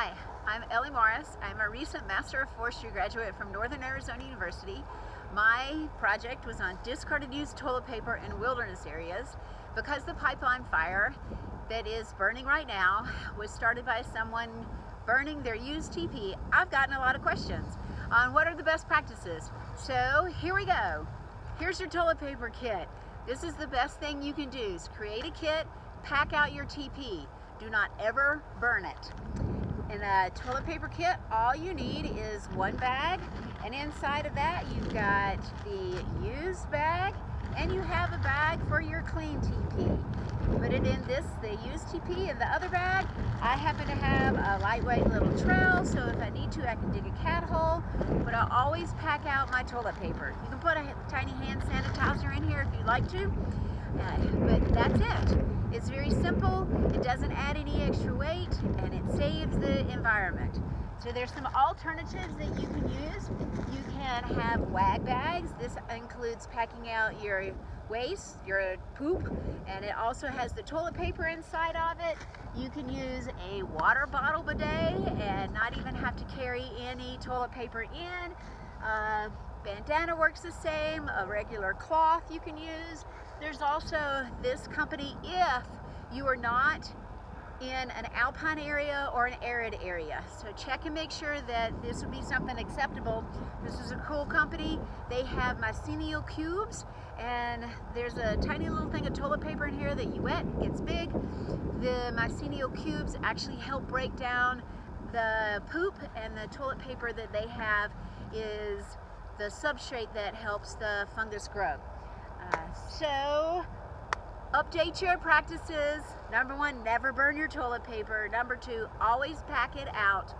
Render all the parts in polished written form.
Hi, I'm Ellie Morris. I'm a recent Master of Forestry graduate from Northern Arizona University. My project was on discarded used toilet paper in wilderness areas because the pipeline fire that is burning right now was started by someone burning their used TP. I've gotten a lot of questions on what are the best practices. So here we go. Here's your toilet paper kit. This is the best thing you can do is create a kit, pack out your TP. Do not ever burn it. In a toilet paper kit, all you need is one bag, and inside of that you've got the used bag and you have a bag for your clean TP. Put it in the used TP in the other bag. I happen to have a lightweight little trowel, so if I need to I can dig a cat hole, but I always pack out my toilet paper. You can put a tiny hand sanitizer in here if you'd like to, but that's it. It's very simple, it doesn't add any extra weight, and it saves the environment. So there's some alternatives that you can use. You can have wag bags. This includes packing out your waste, your poop, and it also has the toilet paper inside of it. You can use a water bottle bidet and not even have to carry any toilet paper in. Bandana works the same, a regular cloth you can use. There's also this company if you are not in an alpine area or an arid area. So check and make sure that this would be something acceptable. This is a cool company. They have mycelial cubes, and there's a tiny little thing of toilet paper in here that you wet, it gets big. The mycelial cubes actually help break down the poop, and the toilet paper that they have is the substrate that helps the fungus grow. So update your practices. Number one, never burn your toilet paper. Number two, always pack it out.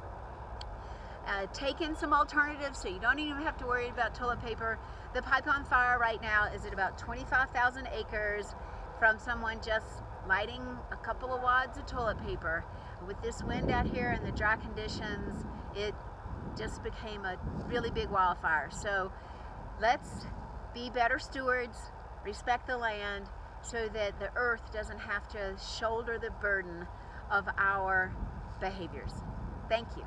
Take in some alternatives so you don't even have to worry about toilet paper. The pipeline fire right now is at about 25,000 acres from someone just lighting a couple of wads of toilet paper. With this wind out here and the dry conditions, it just became a really big wildfire. So let's be better stewards, respect the land, so that the earth doesn't have to shoulder the burden of our behaviors. Thank you.